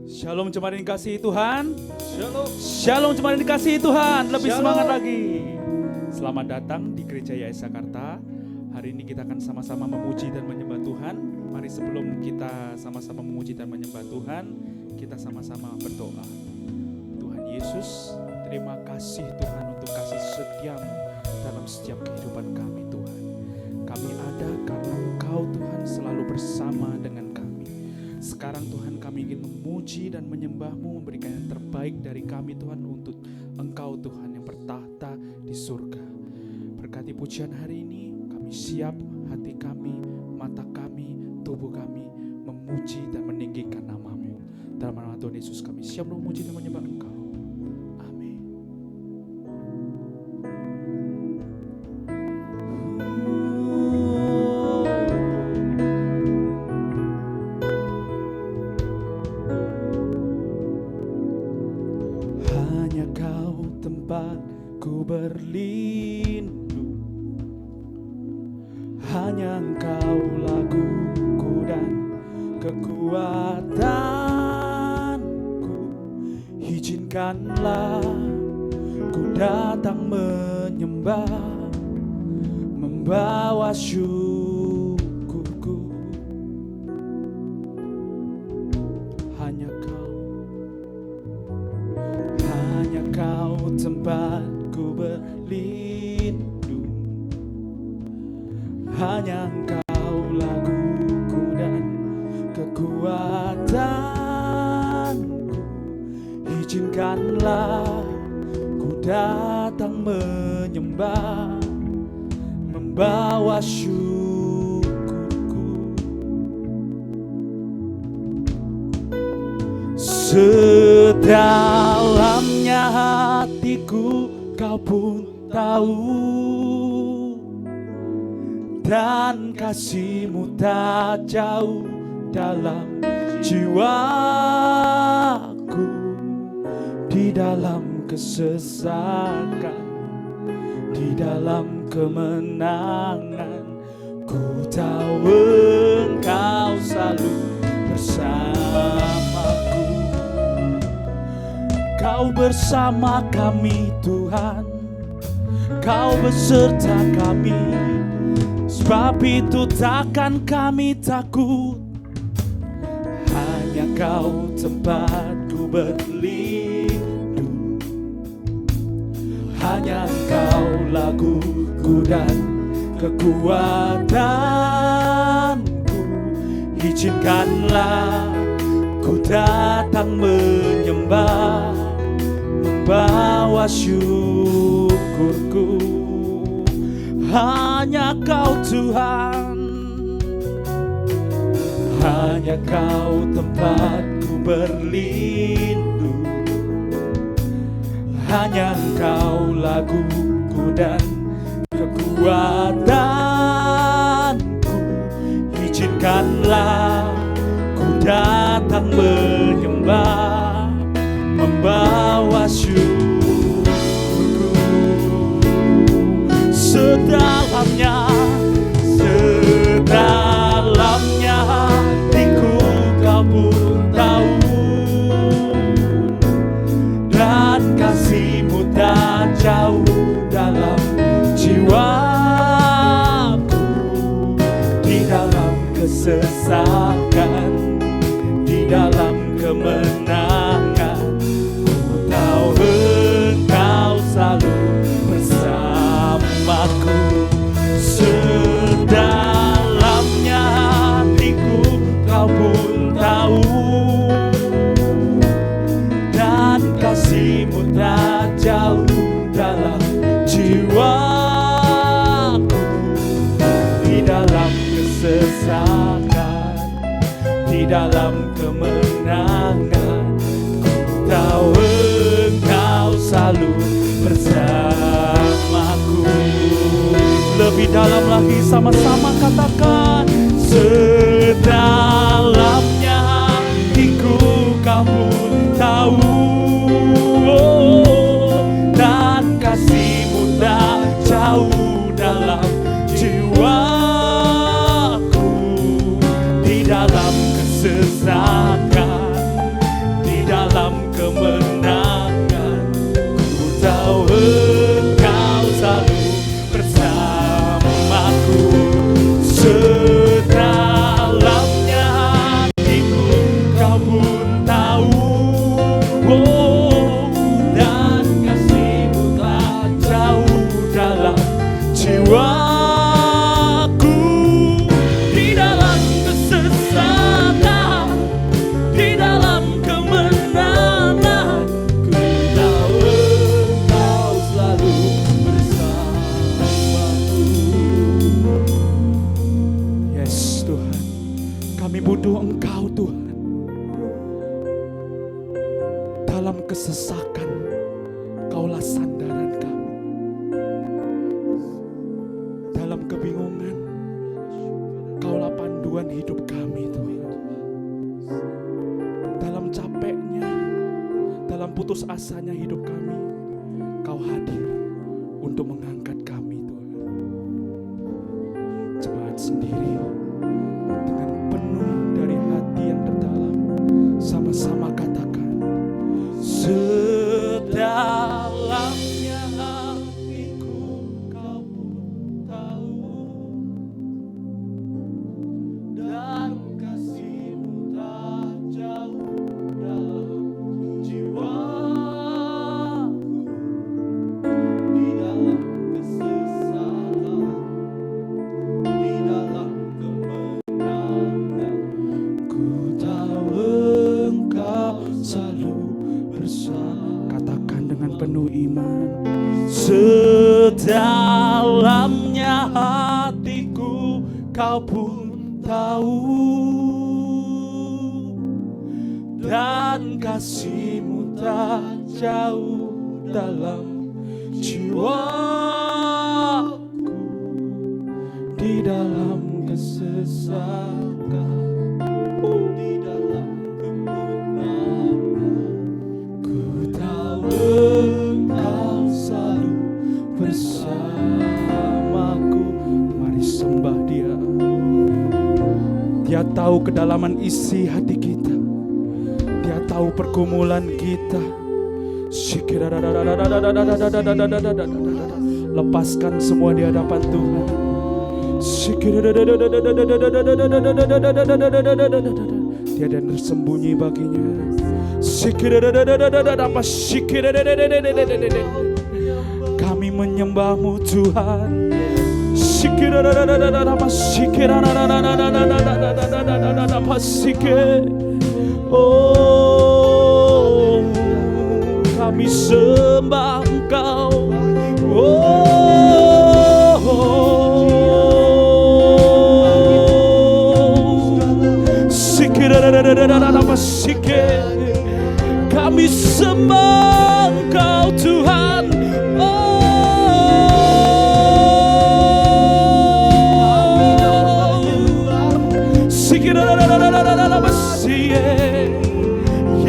Shalom jemaat yang dikasihi Tuhan. Shalom. Shalom jemaat yang dikasihi Tuhan. Lebih Shalom. semangat lagi. Selamat datang di Gereja YS Jakarta. Hari ini kita akan sama-sama memuji dan menyembah Tuhan. Mari sebelum kita sama-sama memuji dan menyembah Tuhan, kita sama-sama berdoa. Tuhan Yesus, terima kasih Tuhan untuk kasih setiamu dalam setiap kehidupan kami Tuhan. Kami ada karena Engkau Tuhan selalu bersama dengan kami. Sekarang Tuhan kami ingin memuji dan menyembah-Mu, memberikan yang terbaik dari kami Tuhan untuk Engkau Tuhan yang bertahta di surga. Berkati pujian hari ini, kami siap hati kami, mata kami, tubuh kami memuji dan meninggikan nama-Mu. Dalam nama Tuhan Yesus kami siap memuji dan menyembah Engkau. Amin. Hanya Kau tempatku berlindung, hanya Engkau laguku dan kekuatanku. Izinkanlah ku datang menyembah, membawa syukurku. Hanya Kau tempatku berlindung, hanya Engkau laguku dan kekuatanku. Izinkanlah ku datang menyembah, membawa syukurku. Sedalamnya hatiku Kau pun tahu, dan kasih-Mu tak jauh dalam jiwaku. Di dalam kesesakan, di dalam kemenangan, ku tahu Engkau selalu bersamaku. Kau bersama kami Tuhan, Kau beserta kami, sebab itu takkan kami takut. Hanya Kau tempatku berlindung, hanya Engkau laguku dan kekuatanku. Izinkanlah ku datang menyembah, membawa syukurku. Hanya Kau Tuhan, hanya Kau tempatku berlindung, hanya Engkau laguku dan kekuatanku. Izinkanlah ku datang menyembah, membawa syukurku. Sedalamnya hatiku Kau pun tahu, dan kasih-Mu tak jauh dalam jiwaku. Di dalam kesesakan, di dalam kemenangan, ku tahu Engkau selalu bersamaku. Sedalamnya hatiku Kau pun tahu, dan kasih-Mu tak jauh dalam jiwaku. Di dalam kesesakan, di dalam kemenangan, ku tahu Engkau selalu bersamaku. Lebih dalam lagi, sama-sama katakan. Sedalamnya hatiku Kau pun tahu, dan kasih-Mu tak jauh dalam jiwaku. Di dalam kesesakan, Dalam kesesakan, Kaulah sandaran kami. Dalam kebingungan, Kaulah panduan hidup kami Tuhan. Dalam capeknya, dalam putus asanya hidup kami, Kau hadir untuk mengangkat kami Tuhan. Jemaat sendiri dengan penuh dari hati yang terdalam, sama-sama katakan, sedalamnya hatiku Kau pun tahu, dan kasih-Mu tak jauh dalam jiwaku. Di dalam kesesakan, di dalam kemenangan, ku tahu Engkau selalu bersama. Katakan dengan penuh iman, sedalamnya hatiku Kau pun tahu, dan kasih-Mu tak jauh dalam jiwaku. Di dalam kesesakan, di dalam kemenangan, ku tahu Engkau selalu bersamaku. Mari sembah Dia. Dia tahu kedalaman isi hati kita. Dia tahu pergumulan kita. Lepaskan semua di hadapan Tuhan. Tiada yang tersembunyi baginya. Kami menyembah-Mu Tuhan. Oh, kami sembah Engkau. Kami sembah Engkau Tuhan.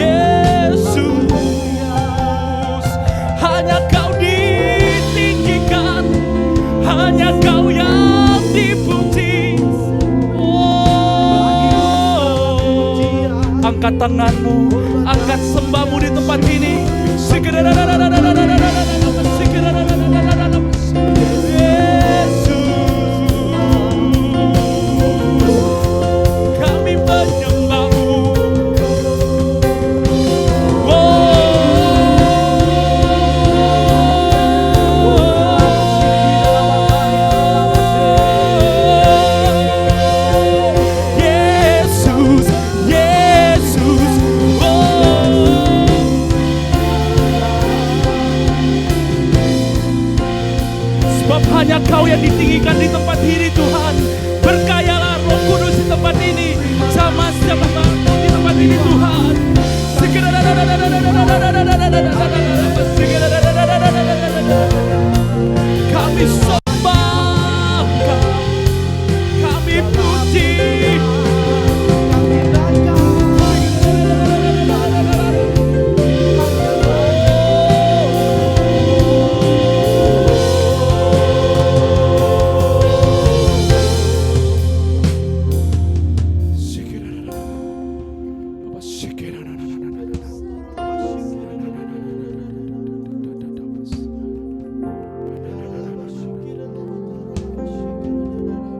Yesus, hanya Kau ditinggikan, hanya Kau yang dipuji. Angkat tanganmu, angkat sembahmu di tempat ini. Kami menyembah-Mu. Yesus, Yesus, sebab hanya Kau yang ditinggikan di tempat ini Tuhan. Berkayalah Roh Kudus di tempat ini, sama siapa di tempat ini Tuhan. Kami sembah Kau, kami puji.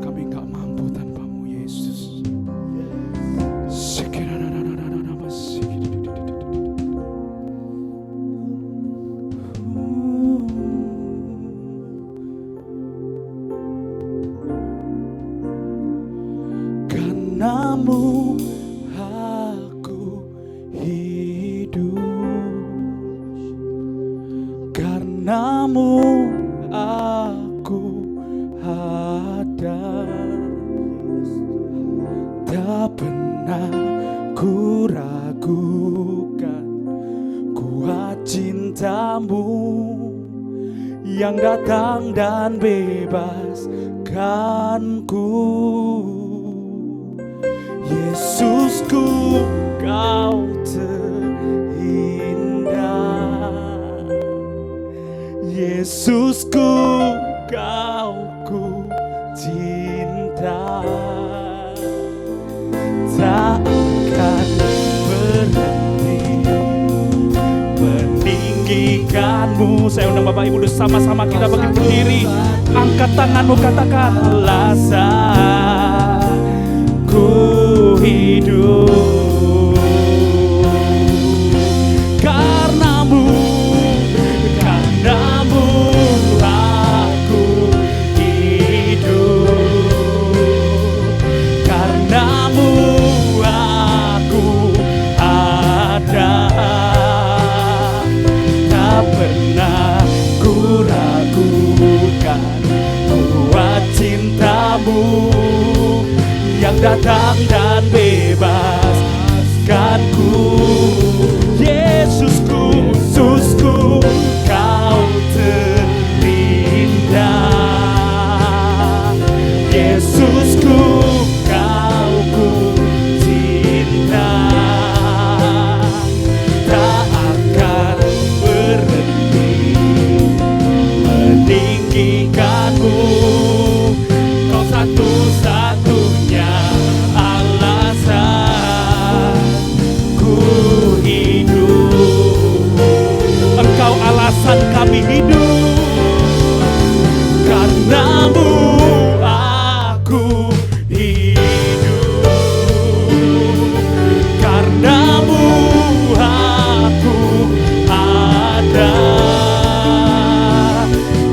Kami gak mampu tanpa-Mu Yesus. Karena-Mu aku hidup, karena-Mu aku ada. Tak pernah ku ragukan, ku kuat cintamu yang datang dan bebaskanku. Yesusku, kau terindah. Yesusku, kau ku cinta. Tak akan berhenti meninggikanmu. Saya undang Bapak Ibu sama-sama kita berdiri. Angkat tanganmu, katakan alasan ku hidup. Karenamu, karenamu aku hidup. Karenamu aku ada. Tak pernah ku ragukan kuat cintamu yang datang dan bebaskanku. Yesusku, Yesusku, kau terindah. Yesusku, kau ku cinta. Tak akan berhenti meninggikanmu. Kau satu-satunya alasan ku hidup. Engkau alasan kami hidup. Karenamu aku hidup. Karenamu aku ada.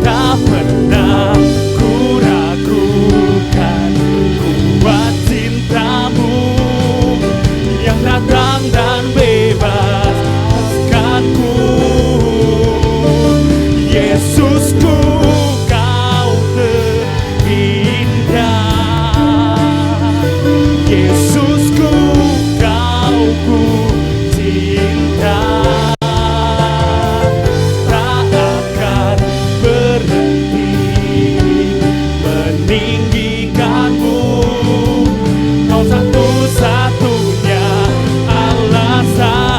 Tak pernah ku ragukan kuat cintamu yang datang dan bebaskanku. Yesusku, kau terindah. Yesusku, kau ku cinta. Tak akan berhenti meninggikanmu. Kau satu-satunya alasan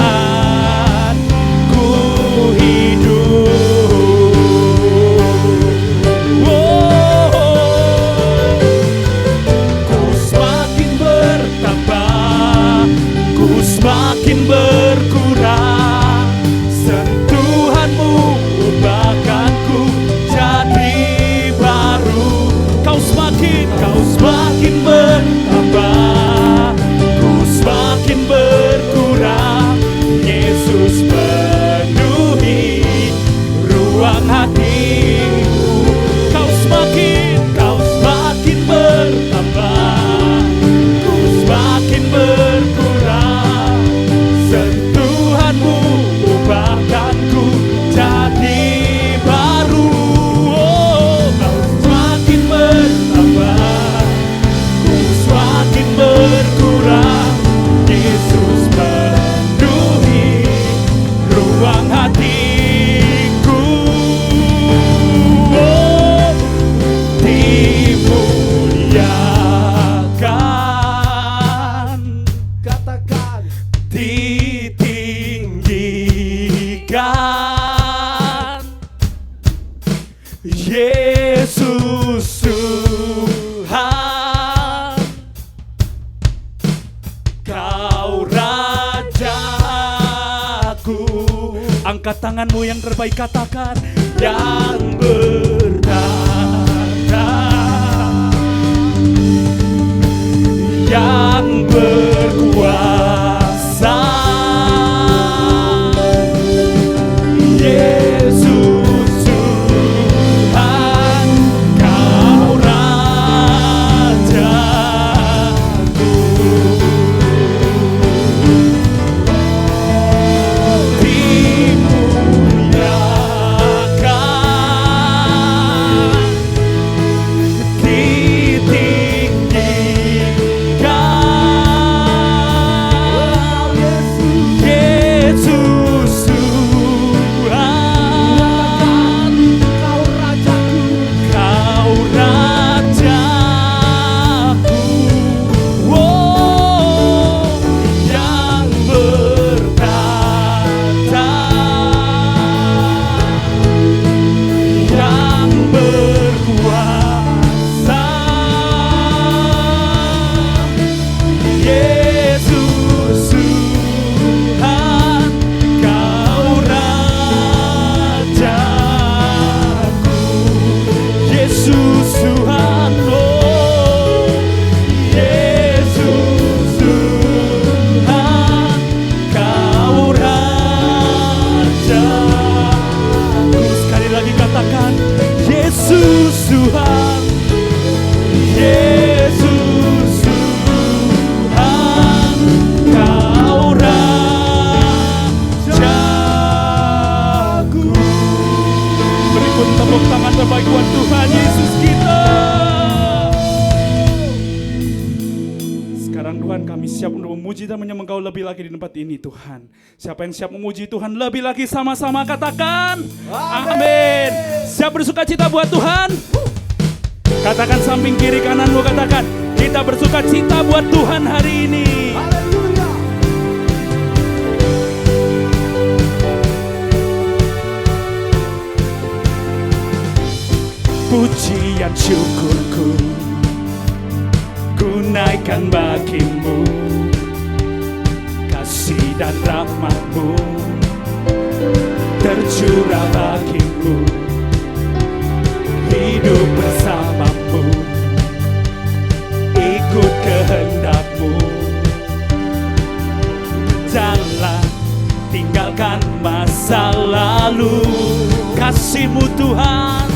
ku hidup. Ku semakin bertambah, ku semakin berkurang. Sentuhanmu ubahkanku jadi baru. Kau semakin bertambah, ku semakin berkurang. Yesus penuhi ruang hatiku. Kau semakin bertambah, ku semakin berkurang. Sentuhanmu ubahkanku jadi baru. Kau semakin bertambah, ku semakin berkurang. Yesus penuhi ruang hatiku. Dimuliakan, katakan ditinggikan. Yesus Tuhan, kau rajaku. Angkat tanganmu yang terbaik, katakan yang bertanda, yang berkuasa. Yesus Tuhan, kau rajaku. Dimuliakan, ditinggikan. terbaik buat Tuhan Yesus kita. Sekarang Tuhan, kami siap untuk memuji dan menyembah Engkau lebih lagi di tempat ini Tuhan. Siapa yang siap memuji Tuhan lebih lagi, sama-sama katakan amin. Siap bersuka cita buat Tuhan? Katakan samping kiri kananmu, katakan kita bersuka cita buat Tuhan hari ini. Pujian syukurku ku naikkan bagimu, kasih dan rahmatmu tercurah bagimu, hidup bersamamu, ikut kehendakmu, jalan tinggalkan masa lalu. Kasih-Mu Tuhan,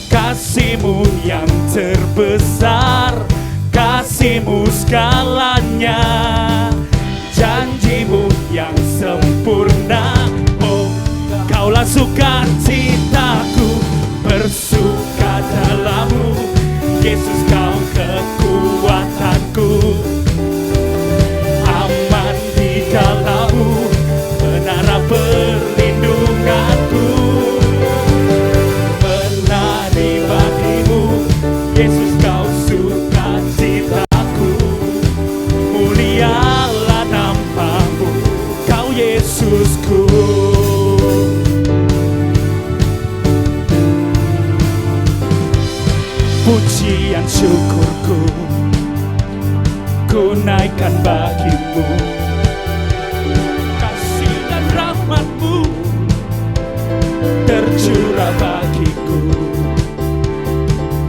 kasih-Mu yang terbesar, kasih-Mu segalanya, janji-Mu yang sempurna. Oh, Kaulah sukacitaku, bersuka dalam-Mu, Yesus Kau kekuatanku, aman di dalam-Mu, menara perlindunganku. Yesus Kau sukacitaku, mulialah nama-Mu, Kau Yesusku. Pujian syukurku ku naikkan bagimu, kasih dan rahmat-Mu tercurah bagiku,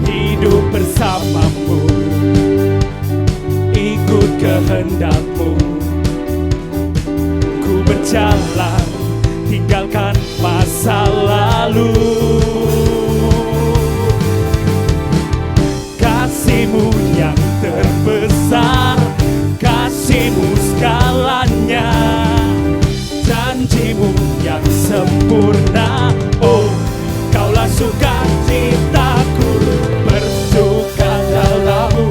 hidup bersamamu, ikut kehendak-Mu, ku berjalan tinggalkan masa lalu. Kasih-Mu yang terbesar, kasih-Mu segalanya, janji-Mu yang sempurna. Oh, Kaulah sukacitaku, bersuka dalam-Mu,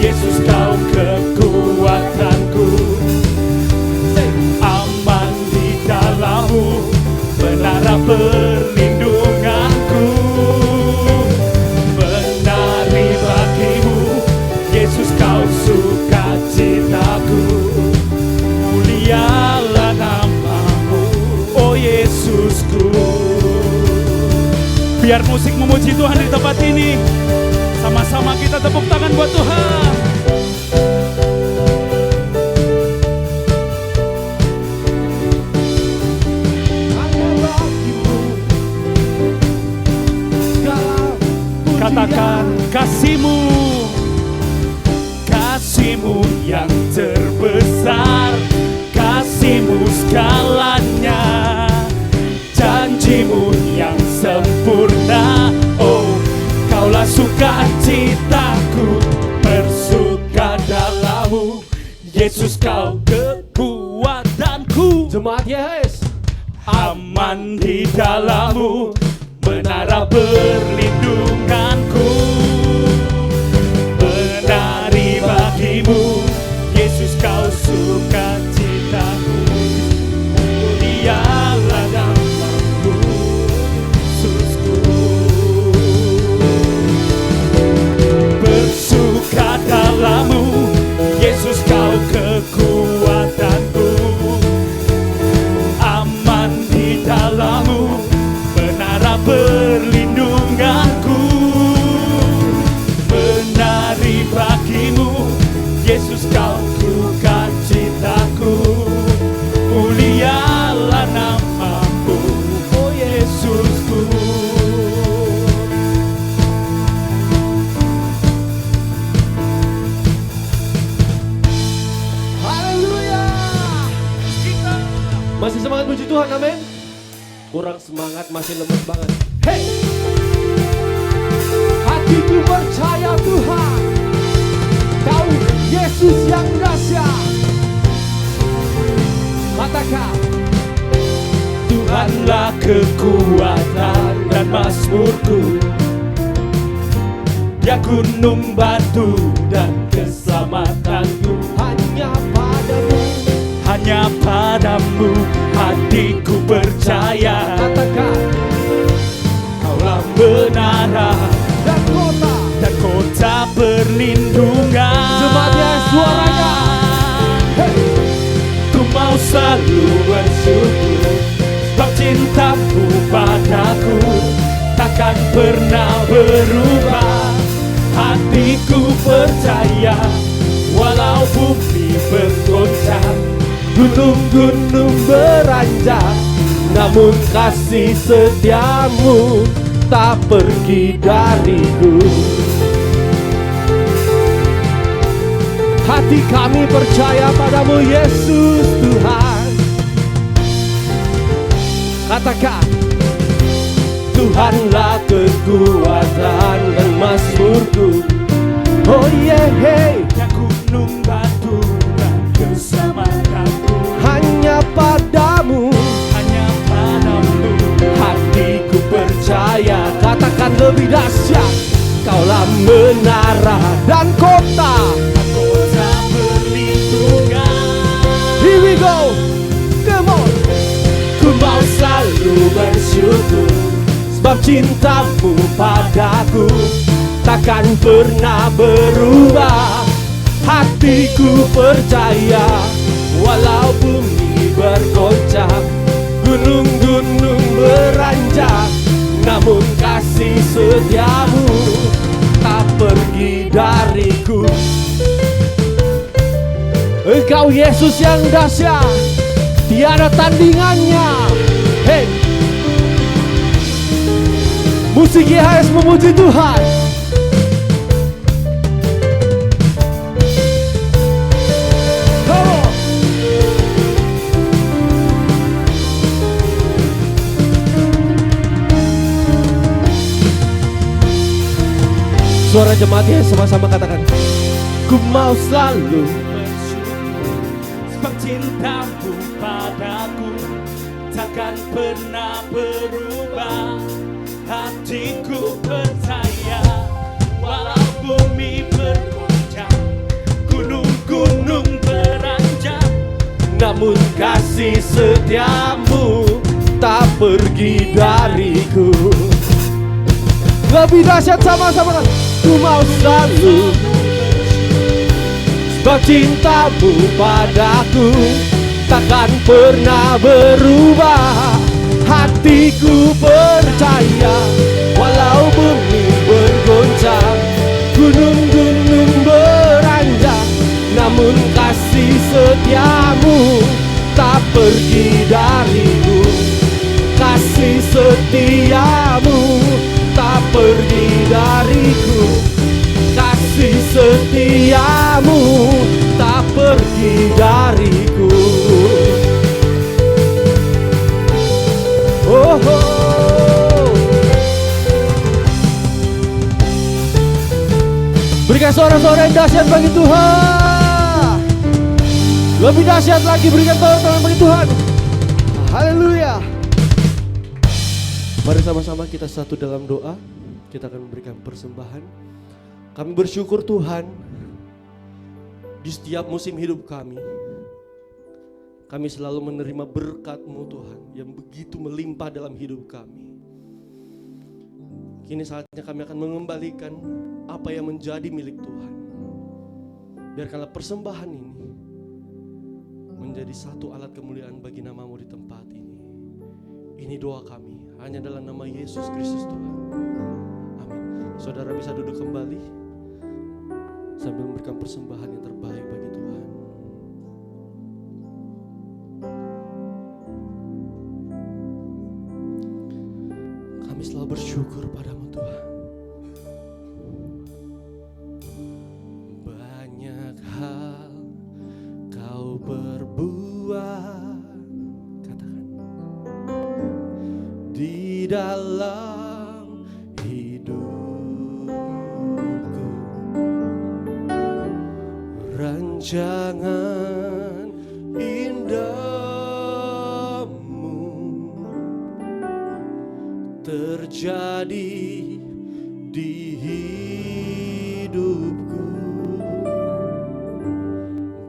Yesus Kau kekuatanku, aman di dalam-Mu, menara perlindunganku. Menari bagimu, Yesus Kau sukacitaku, mulialah nama-Mu, oh Yesusku. Biar musik memuji Tuhan di tempat ini. Sama-sama kita tepuk tangan buat Tuhan. Katakan kasih-Mu, kasih-Mu yang terbesar, kasih-Mu segalanya, janji-Mu yang sempurna. Oh, Kaulah sukacitaku, bersuka dalam-Mu, Yesus Kau kekuatanku. Jemaat Yes, aman di dalam-Mu, menara perlindunganku. Menari bagimu, Yesus Kau sukacitaku, mulialah nama-Mu, Yesusku. Bersuka dalam-Mu, Yesus Kau kekuatanku, aman di dalam-Mu, menara perlindunganku. Menari bagimu, Yesus Kau sukacitaku, mulialah nama-Mu, oh Yesusku. haleluya. Masih semangat puji Tuhan, amin. Kurang semangat, masih lemes banget. Hey, hatiku percaya Tuhan, Kau Yesus yang dahsyat. Katakan, Tuhan Tuhanlah kekuatan dan mazmurku, ya gunung batu dan keselamatanku. Hanya padamu hatiku percaya. Katakan, Kaulah menara dan kota perlindungan. Jemaatnya suaranya. Ku mau selalu bersyukur, sebab cintamu padaku takkan pernah berubah. Hatiku percaya, walau bumi bergoncang, gunung-gunung beranjak, namun kasih setiamu tak pergi dariku. Hati kami percaya padamu Yesus Tuhan. Katakan, Tuhanlah kekuatan dan mazmurku. oh yeah, hey. Ya gunung batu dan keselamatanku. Hanya padamu Hatiku percaya. katakan lebih dahsyat. Kaulah menara dan kota. Kota perlindungan. Here we go, come on. Ku mau selalu bersyukur, sebab cintamu padaku takkan pernah berubah. Hatiku percaya, walau bumi bergoncang, gunung-gunung beranjak, namun kasih setiamu tak pergi dariku. Engkau Yesus yang dahsyat, tiada tandingannya. Hey, musik YHS memuji Tuhan. Come on. Suara jemaatnya sama-sama katakan, ku mau selalu bersyukur, sebab cintamu padaku takkan pernah berubah. Hatiku percaya, walau bumi bergoncang, gunung-gunung beranjak, namun kasih setiamu tak pergi dariku. Lebih dahsyat sama-sama kan. Ku mau selalu, sebab cintamu padaku takkan pernah berubah. Hatiku percaya, walau bumi bergoncang, gunung-gunung beranjak, namun kasih setiamu tak pergi dariku. Kasih setiamu tak pergi dariku. Kasih setiamu tak pergi dariku. Oh, oh. Berikan suara-suara yang dahsyat bagi Tuhan. Lebih dahsyat lagi, berikan tangan bagi Tuhan. Haleluya. Mari sama-sama kita satu dalam doa. Kita akan memberikan persembahan. Kami bersyukur Tuhan, di setiap musim hidup kami selalu menerima berkat-Mu Tuhan yang begitu melimpah dalam hidup kami. Kini saatnya kami akan mengembalikan apa yang menjadi milik Tuhan. Biarkanlah persembahan ini menjadi satu alat kemuliaan bagi nama-Mu di tempat ini. Ini doa kami, hanya dalam nama Yesus Kristus Tuhan. Amin. Saudara bisa duduk kembali sambil memberikan persembahan yang terbaik bagi Tuhan. Kami selalu bersyukur padamu Tuhan. Banyak hal Kau berbuat, katakan, di dalam hidupku. Rancangan indahmu terjadi di hidupku.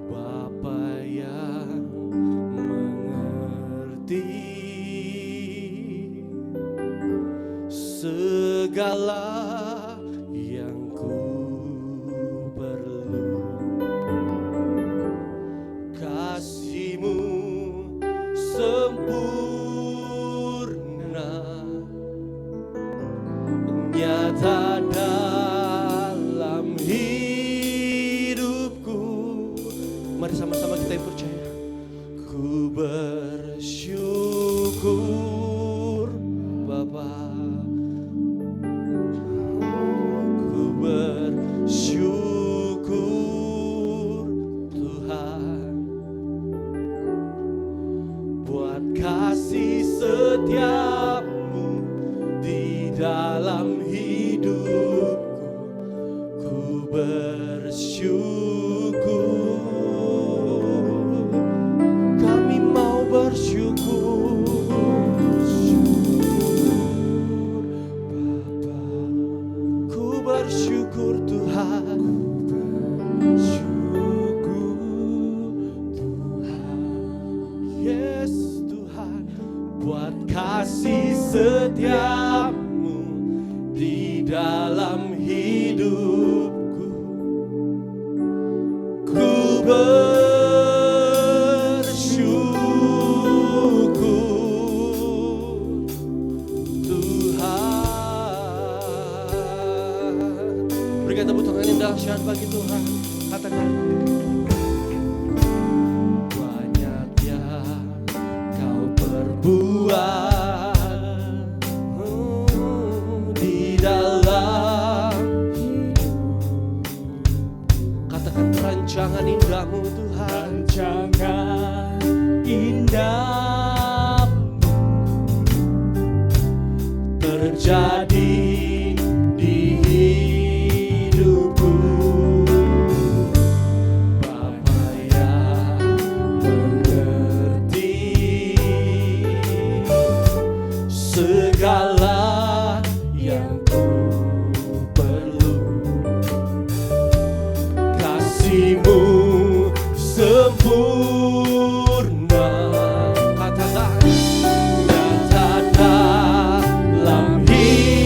Bapa yang mengerti segala yang ku perlu. Kasih-Mu sempurna, nyata dalam hidupku. Mari sama-sama kita yang percaya. Ku bersyukur Bapa, ku bersyukur Tuhan buat kasih setiamu di dalam hidupku. Ku bersyukur, kami mau bersyukur. Bapa, ku bersyukur Tuhan, yes Tuhan, buat kasih setiamu di dalam hidupku. Ku bersyukur Tuhan. Berikan tepuk tangan yang dahsyat bagi Tuhan. Katakan, buat di dalam hidup. Katakan rancangan indahmu Tuhan, rancangan indahmu terjadi di hidupku. Bapa yang mengerti segala yang ku perlu. Kasih-Mu sempurna, katakan, nyata dalam hidupku.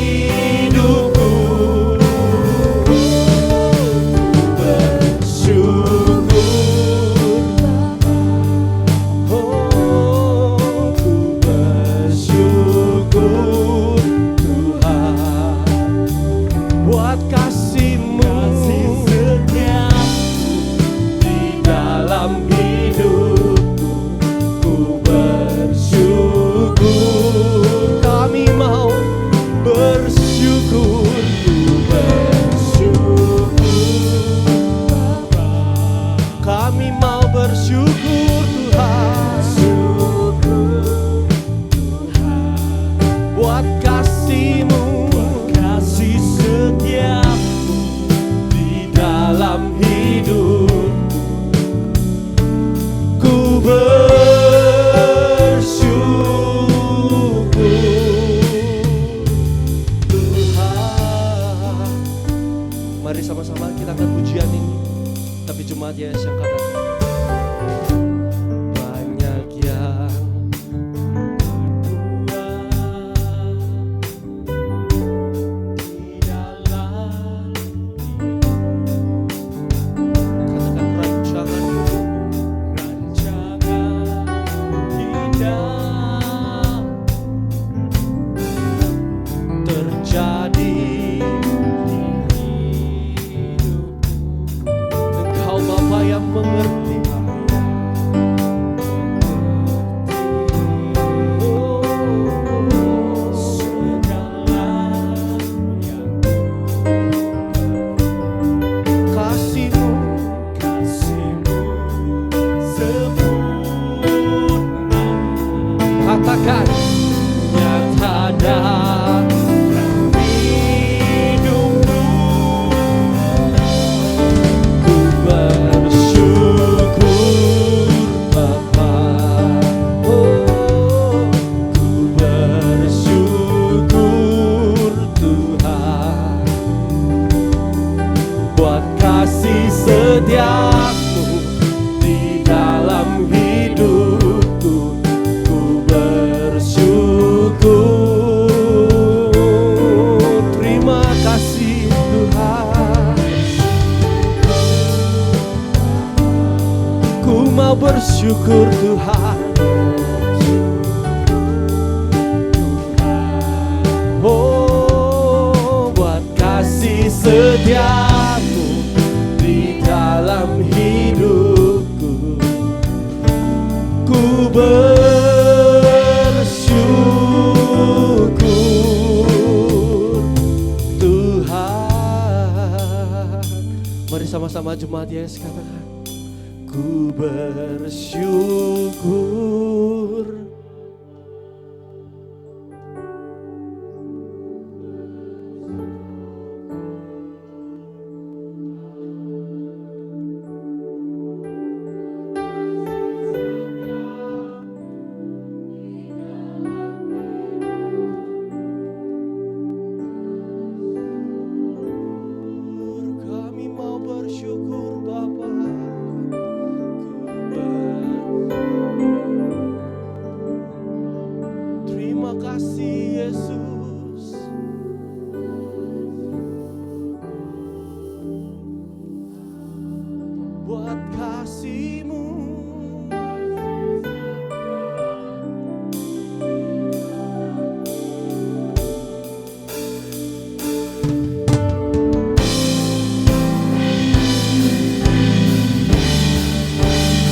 Tuhan. Oh, buat kasih setiamu di dalam hidupku, ku bersyukur Tuhan. Mari sama-sama jemaat Yesus katakan, ku bersyukur. Kami mau bersyukur Bapa. Terima kasih Yesus. Buat kasih-Mu.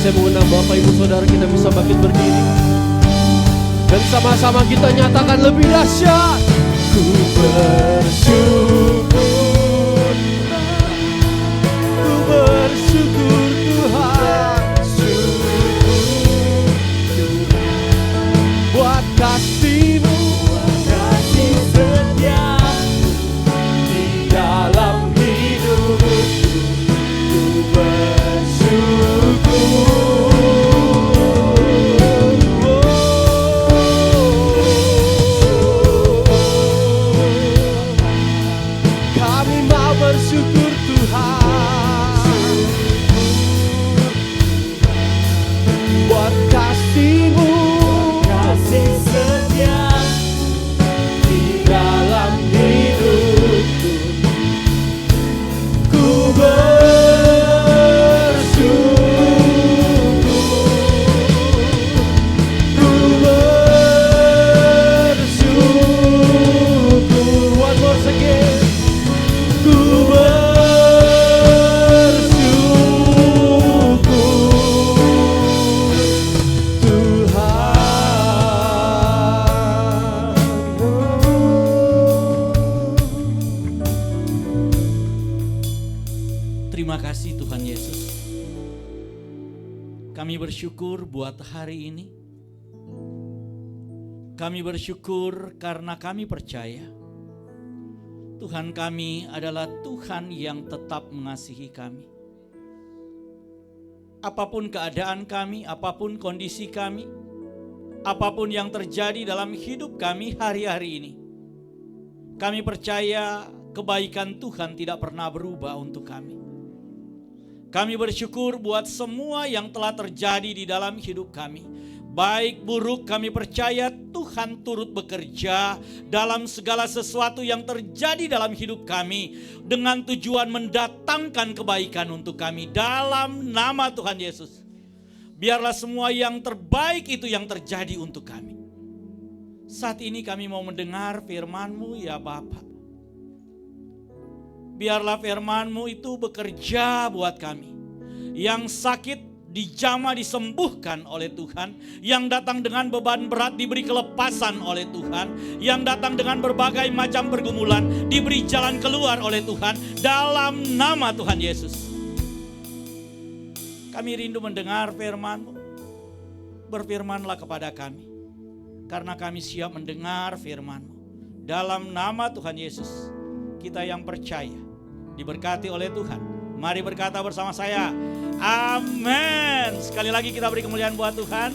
Saya mengundang Bapak Ibu Saudara kita bisa bangkit berdiri dan sama-sama kita nyatakan lebih dahsyat. Ku bersyukur, ku bersyukur Tuhan, syukur buat kasih-Mu, kasih setiamu di dalam hidupku, ku bersyukur. Bersyukur Tuhan buat kasih-Mu, kasih setia di dalam hidupku, ku bersyukur, ku bersyukur. One more again. Ku bersyukur Tuhan. Terima kasih Tuhan Yesus. Kami bersyukur buat hari ini. Kami bersyukur karena kami percaya Tuhan kami adalah Tuhan yang tetap mengasihi kami. Apapun keadaan kami, apapun kondisi kami, apapun yang terjadi dalam hidup kami hari-hari ini, kami percaya kebaikan Tuhan tidak pernah berubah untuk kami. Kami bersyukur buat semua yang telah terjadi di dalam hidup kami. Baik buruk, kami percaya Tuhan turut bekerja dalam segala sesuatu yang terjadi dalam hidup kami dengan tujuan mendatangkan kebaikan untuk kami dalam nama Tuhan Yesus. Biarlah semua yang terbaik itu yang terjadi untuk kami. Saat ini kami mau mendengar firman-Mu ya Bapa. Biarlah firman-Mu itu bekerja buat kami. Yang sakit dijamah disembuhkan oleh Tuhan, yang datang dengan beban berat diberi kelepasan oleh Tuhan, yang datang dengan berbagai macam pergumulan diberi jalan keluar oleh Tuhan dalam nama Tuhan Yesus. Kami rindu mendengar firman-Mu. Berfirmanlah kepada kami, karena kami siap mendengar firman-Mu. Dalam nama Tuhan Yesus, kita yang percaya diberkati oleh Tuhan. Mari berkata bersama saya, amin. Sekali lagi kita beri kemuliaan buat Tuhan.